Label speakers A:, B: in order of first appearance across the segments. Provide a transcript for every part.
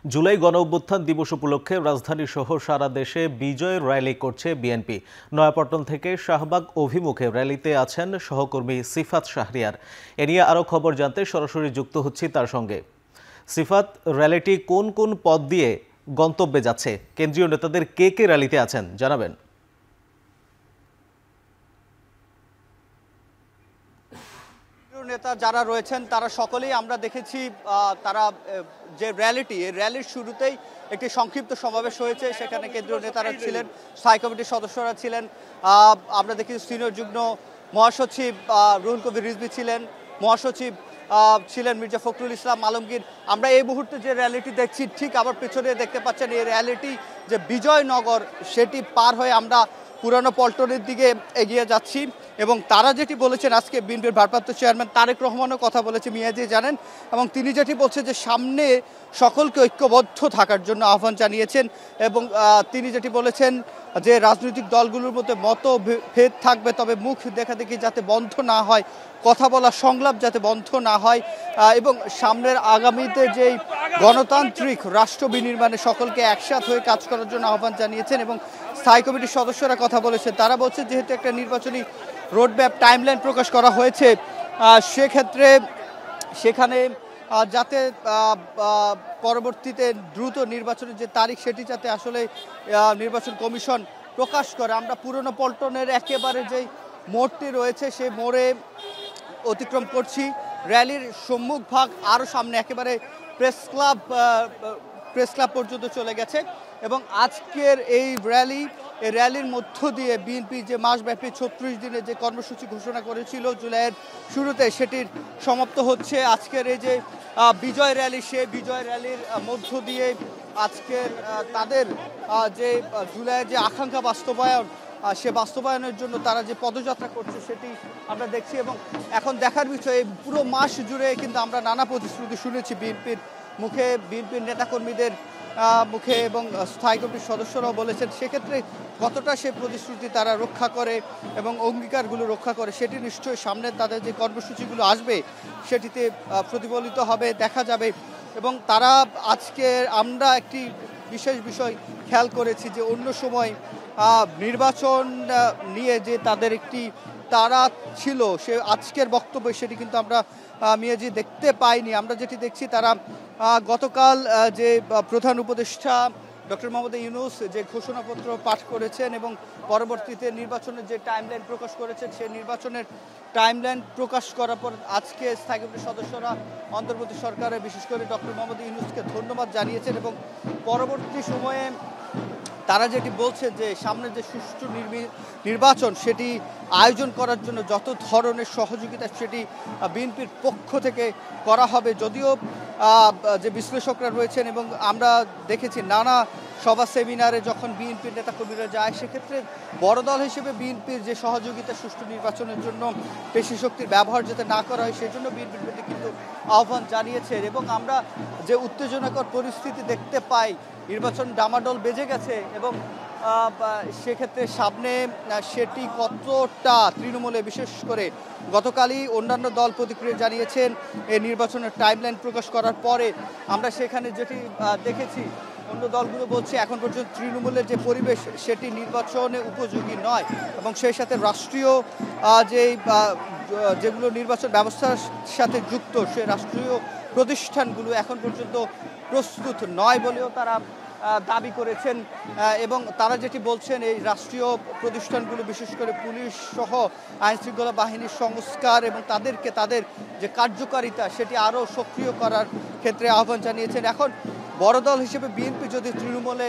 A: জুলাই গণঅভ্যুত্থান দিবস উপলক্ষে রাজধানী সহ সারা দেশে বিজয় র্যালি করছে বিএনপি। নয়াপল্টন থেকে শাহবাগ অভিমুখে র্যালিতে আছেন সহকর্মী সিফাত শাহরিয়ার। এ নিয়ে আরও খবর জানতে সরাসরি যুক্ত হচ্ছি তার সঙ্গে। সিফাত, র্যালিটি কোন কোন পথ দিয়ে গন্তব্যে যাচ্ছে? কেন্দ্রীয় নেতাদের কে কে র্যালিতে আছেন জানাবেন।
B: নেতা যারা রয়েছেন তারা সকলেই আমরা দেখেছি তারা যে র্যালিটি, এই র্যালির শুরুতেই একটি সংক্ষিপ্ত সমাবেশ হয়েছে। সেখানে কেন্দ্রীয় নেতারা ছিলেন, স্থায়ী কমিটির সদস্যরা ছিলেন। আমরা দেখি সিনিয়র যুগ্ম মহাসচিব রুহুল কবির রিজভী ছিলেন, মহাসচিব ছিলেন মির্জা ফখরুল ইসলাম আলমগীর। আমরা এই মুহূর্তে যে র্যালিটি দেখছি ঠিক আমার পেছনে দেখতে পাচ্ছেন, এই র্যালিটি যে বিজয়নগর সেটি পার হয়ে আমরা পুরানো পল্টনের দিকে এগিয়ে যাচ্ছি। এবং তারা যেটি বলেছেন, আজকে বিএনপির ভারপ্রাপ্ত চেয়ারম্যান তারেক রহমানও কথা বলেছে, মিয়াজি জানেন, এবং তিনি যেটি বলছেন যে সামনে সকলকে ঐক্যবদ্ধ থাকার জন্য আহ্বান জানিয়েছেন। এবং তিনি যেটি বলেছেন যে রাজনৈতিক দলগুলোর মধ্যে মতভেদ থাকবে, তবে মুখ দেখাদেখি যাতে বন্ধ না হয়, কথা বলা সংলাপ যাতে বন্ধ না হয়, এবং সামনের আগামীতে যেই গণতান্ত্রিক রাষ্ট্র বিনির্মাণে সকলকে একসাথ হয়ে কাজ করার জন্য আহ্বান জানিয়েছেন। এবং স্থায়ী কমিটির সদস্যরা কথা বলেছেন, তারা বলছেন যেহেতু একটা নির্বাচনী রোডম্যাপ টাইমলাইন প্রকাশ করা হয়েছে, সেক্ষেত্রে সেখানে যাতে পরবর্তীতে দ্রুত নির্বাচনের যে তারিখ সেটি যাতে আসলে নির্বাচন কমিশন প্রকাশ করে। আমরা পুরনো পল্টনের একেবারে যেই মোড়টি রয়েছে সেই মোড়ে অতিক্রম করছি। র্যালির সম্মুখ ভাগ আরও সামনে একেবারে প্রেস ক্লাব পর্যন্ত চলে গেছে। এবং আজকের এই র্যালির মধ্য দিয়ে বিএনপি যে মাসব্যাপী 36 দিনের যে কর্মসূচি ঘোষণা করেছিল জুলাইয়ের শুরুতে, সেটির সমাপ্ত হচ্ছে আজকের এই যে বিজয় র্যালি। সেই বিজয় র্যালির মধ্য দিয়ে আজকের তাদের যে জুলাইয়ের যে আকাঙ্ক্ষা বাস্তবায়ন, সে বাস্তবায়নের জন্য তারা যে পদযাত্রা করছে সেটি আমরা দেখছি। এবং এখন দেখার বিষয়, এই পুরো মাস জুড়ে কিন্তু আমরা নানা প্রতিশ্রুতি শুনেছি বিএনপির মুখে, বিএনপির নেতাকর্মীদের মুখে, এবং স্থায়ী কমিটির সদস্যরাও বলেছেন। সেক্ষেত্রে কতটা সে প্রতিশ্রুতি তারা রক্ষা করে এবং অঙ্গীকারগুলো রক্ষা করে সেটি নিশ্চয়ই সামনে তাদের যে কর্মসূচিগুলো আসবে সেটিতে প্রতিফলিত হবে, দেখা যাবে। এবং তারা আজকে আমরা একটি বিশেষ বিষয় খেয়াল করেছি যে অন্য সময় নির্বাচন নিয়ে যে তাদের একটি তারা ছিল, সে আজকের বক্তব্য সেটি কিন্তু আমরা মিয়াজি দেখতে পাইনি। আমরা যেটি দেখছি, তারা গতকাল যে প্রধান উপদেষ্টা ডক্টর মোহাম্মদ ইউনূস যে ঘোষণাপত্র পাঠ করেছেন এবং পরবর্তীতে নির্বাচনের যে টাইমলাইন প্রকাশ করেছেন, সেই নির্বাচনের টাইমলাইন প্রকাশ করার পর আজকে স্থায়ী কমিটির সদস্যরা অন্তর্বর্তী সরকারের বিশেষ করে ডক্টর মোহাম্মদ ইউনূসকে ধন্যবাদ জানিয়েছেন। এবং পরবর্তী সময়ে তারা যেটি বলছে যে সামনে যে সুষ্ঠু নির্বাচন সেটি আয়োজন করার জন্য যত ধরনের সহযোগিতা সেটি বিএনপির পক্ষ থেকে করা হবে। যদিও যে বিশ্লেষকরা রয়েছেন এবং আমরা দেখেছি নানা সভা সেমিনারে যখন বিএনপির নেতাকর্মীরা যায়, সেক্ষেত্রে বড় দল হিসেবে বিএনপির যে সহযোগিতা সুষ্ঠু নির্বাচনের জন্য পেশি শক্তির ব্যবহার যাতে না করা হয় সেই জন্য বিএনপির প্রতি কিন্তু আহ্বান জানিয়েছেন। এবং আমরা যে উত্তেজনাকর পরিস্থিতি দেখতে পাই, নির্বাচন ডামাডোল বেজে গেছে, এবং সেক্ষেত্রে সামনে সেটি কতটা তৃণমূলে বিশেষ করে গতকালই অন্যান্য দল প্রতিক্রিয়া জানিয়েছেন এই নির্বাচনের টাইমলাইন প্রকাশ করার পরে। আমরা সেখানে যেটি দেখেছি, অন্য দলগুলো বলছে এখন পর্যন্ত তৃণমূলের যে পরিবেশ সেটি নির্বাচনে উপযোগী নয়, এবং সেই সাথে রাষ্ট্রীয় যেগুলো নির্বাচন ব্যবস্থার সাথে যুক্ত সে রাষ্ট্রীয় প্রতিষ্ঠানগুলো এখন পর্যন্ত প্রস্তুত নয় বলেও তারা দাবি করেছেন। এবং তারা যেটি বলছেন, এই রাষ্ট্রীয় প্রতিষ্ঠানগুলো বিশেষ করে পুলিশ সহ আইনশৃঙ্খলা বাহিনীর সংস্কার এবং তাদেরকে তাদের যে কার্যকারিতা সেটি আরও সক্রিয় করার ক্ষেত্রে আহ্বান জানিয়েছেন। এখন বড় দল হিসেবে বিএনপি যদি তৃণমূলে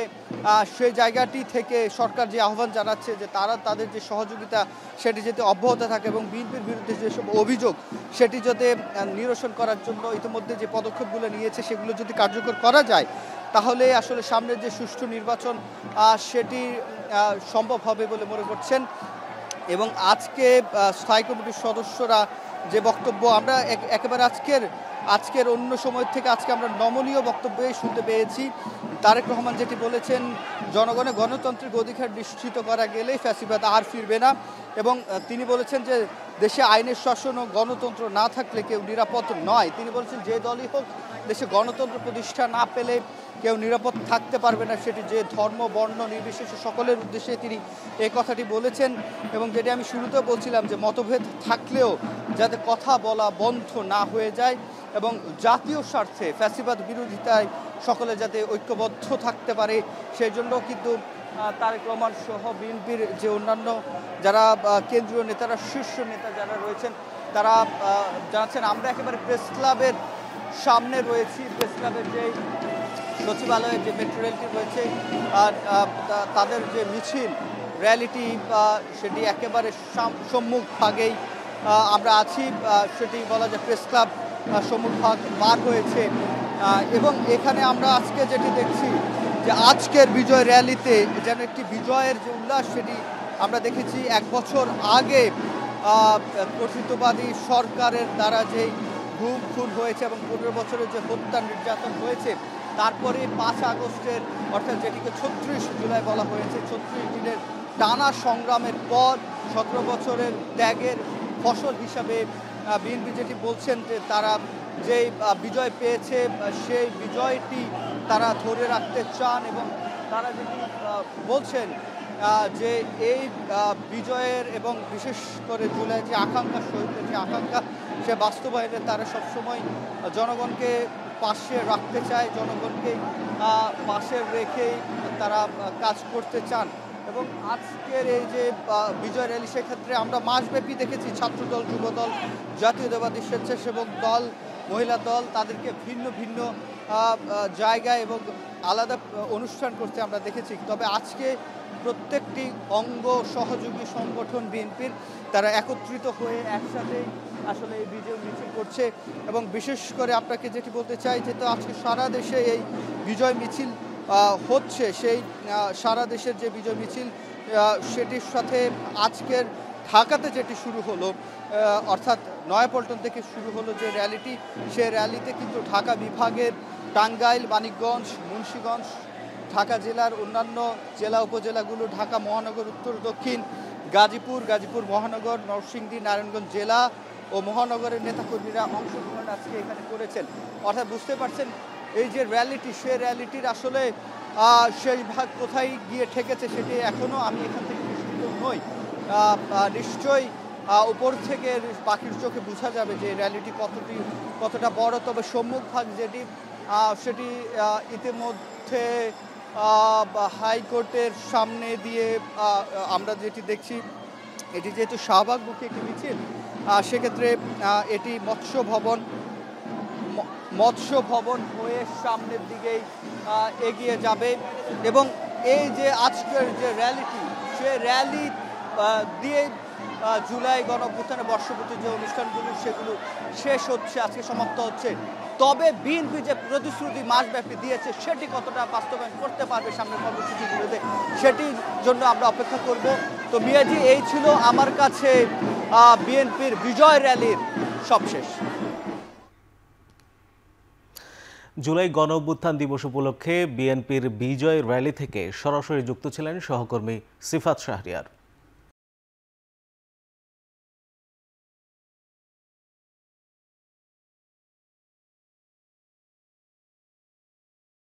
B: সেই জায়গাটি থেকে সরকার যে আহ্বান জানাচ্ছে যে তারা তাদের যে সহযোগিতা সেটি যাতে অব্যাহত থাকে এবং বিএনপির বিরুদ্ধে যেসব অভিযোগ সেটি যাতে নিরসন করার জন্য ইতিমধ্যে যে পদক্ষেপগুলো নিয়েছে সেগুলো যদি কার্যকর করা যায়, তাহলে আসলে সামনের যে সুষ্ঠু নির্বাচন সেটি সম্ভব হবে বলে মনে করছেন। এবং আজকে স্থায়ী কমিটির সদস্যরা যে বক্তব্য আমরা একেবারে আজকের অন্য সময় থেকে আজকে আমরা নমনীয় বক্তব্যই শুনতে পেয়েছি। তারেক রহমান যেটি বলেছেন, জনগণের গণতান্ত্রিক অধিকার নিশ্চিত করা গেলেই ফ্যাসিবাদ আর ফিরবে না। এবং তিনি বলেছেন যে দেশে আইনের শাসন ও গণতন্ত্র না থাকলে কেউ নিরাপদ নয়। তিনি বলেছেন যে দলই হোক দেশে গণতন্ত্র প্রতিষ্ঠা না পেলে কেউ নিরাপদ থাকতে পারবে না, সেটি যে ধর্ম বর্ণ নির্বিশেষে সকলের উদ্দেশ্যে তিনি এই কথাটি বলেছেন। এবং যেটি আমি শুরুতে বলছিলাম যে মতভেদ থাকলেও যাতে কথা বলা বন্ধ না হয়ে যায় এবং জাতীয় স্বার্থে ফ্যাসিবাদ বিরোধিতায় সকলে যাতে ঐক্যবদ্ধ থাকতে পারে, সেই জন্য কিন্তু তারেক রহমান সহ বিএনপির যে অন্যান্য যারা কেন্দ্রীয় নেতারা, শীর্ষ নেতা যারা রয়েছেন, তারা জানাচ্ছেন আমরা একেবারে প্রেস ক্লাবের সামনে রয়েছি। প্রেস ক্লাবের যে সচিবালয়ের যে মেট্রো রেলটি রয়েছে আর তাদের যে মিছিল র্যালিটি সেটি একেবারে সম্মুখ ভাগেই আমরা আছি, সেটি বলা যায় প্রেস ক্লাব সম্মুখ ভাগ পার হয়েছে। এবং এখানে আমরা আজকে যেটি দেখছি যে আজকের বিজয় র্যালিতে যেন একটি বিজয়ের যে উল্লাস সেটি আমরা দেখেছি। 1 বছর আগে কর্তৃত্ববাদী সরকারের দ্বারা যেই গুম খুন হয়েছে এবং 15 বছরের যে হত্যা নির্যাতন হয়েছে, তারপরে 5 আগস্টের অর্থাৎ যেটিকে 36 জুলাই বলা হয়েছে, 36 দিনের টানা সংগ্রামের পর 17 বছরের ত্যাগের ফসল হিসাবে বিএনপি যেটি বলছেন যে তারা যে বিজয় পেয়েছে সেই বিজয়টি তারা ধরে রাখতে চান এবং তারা যেটি বলছেন যে এই বিজয়ের এবং বিশেষ করে জুলাই যে আকাঙ্ক্ষা, শহীদের যে আকাঙ্ক্ষা, সে বাস্তবায়নে তারা সবসময় জনগণকে পাশে রাখতে চায়, জনগণকে পাশে রেখেই তারা কাজ করতে চান। এবং আজকের এই যে বিজয় র্যালি, সেক্ষেত্রে আমরা মাসব্যাপী দেখেছি ছাত্রদল, যুবদল, জাতীয়তাবাদী স্বেচ্ছাসেবক দল, মহিলা দল, তাদেরকে ভিন্ন ভিন্ন জায়গায় এবং আলাদা অনুষ্ঠান করতে আমরা দেখেছি। তবে আজকে প্রত্যেকটি অঙ্গ সহযোগী সংগঠন বিএনপির তারা একত্রিত হয়ে একসাথে আসলে এই বিজয় মিছিল করছে। এবং বিশেষ করে আপনাকে যেটি বলতে চাই যে তো আজকে সারা দেশে এই বিজয় মিছিল হচ্ছে, সেই সারা দেশের যে বিজয় মিছিল সেটির সাথে আজকের ঢাকাতে যেটি শুরু হলো, অর্থাৎ নয়াপল্টন থেকে শুরু হলো যে র্যালিটি, সেই র্যালিতে কিন্তু ঢাকা বিভাগের টাঙ্গাইল, মানিকগঞ্জ, মুন্সিগঞ্জ, ঢাকা জেলার অন্যান্য জেলা উপজেলাগুলো, ঢাকা মহানগর উত্তর দক্ষিণ, গাজীপুর মহানগর, নরসিংদী, নারায়ণগঞ্জ জেলা ও মহানগরের নেতাকর্মীরা অংশগ্রহণ আজকে এখানে করেছেন। অর্থাৎ বুঝতে পারছেন এই যে র্যালিটি, সেই র্যালিটির আসলে শেষ ভাগ কোথায় গিয়ে ঠেকেছে সেটি এখনও আমি এখান থেকে নিশ্চিত নই। নিশ্চয়ই উপর থেকে পাখির চোখে বোঝা যাবে যে র্যালিটি কতটা বড়। তবে সম্মুখ ভাগ যেটি সেটি ইতিমধ্যে হাইকোর্টের সামনে দিয়ে আমরা যেটি দেখছি, এটি যেহেতু শাহবাগমুখী একটি মিছিল, সেক্ষেত্রে এটি মৎস্য ভবন হয়ে সামনের দিকেই এগিয়ে যাবে। এবং এই যে আজকের যে র্যালিটি, সে র্যালি দিয়ে জুলাই গণঅভ্যুত্থানের বর্ষপূর্তি যে অনুষ্ঠানগুলো সেগুলো শেষ হচ্ছে, আজকে সমাপ্ত হচ্ছে। তবে বিএনপি যে প্রতিশ্রুতি মাসব্যাপী দিয়েছে সেটি কতটা বাস্তবায়ন করতে পারবে সামনের কর্মসূচিগুলোতে, সেটির জন্য আমরা অপেক্ষা করব। তো মিয়াজি, এই ছিল আমার কাছে বিএনপির বিজয় র্যালির সবশেষ।
A: জুলাই গণঅভ্যুত্থান দিবস উপলক্ষে বিএনপির বিজয় র্যালি থেকে সরাসরি যুক্ত ছিলেন সহকর্মী সিফাত শাহরিয়ার।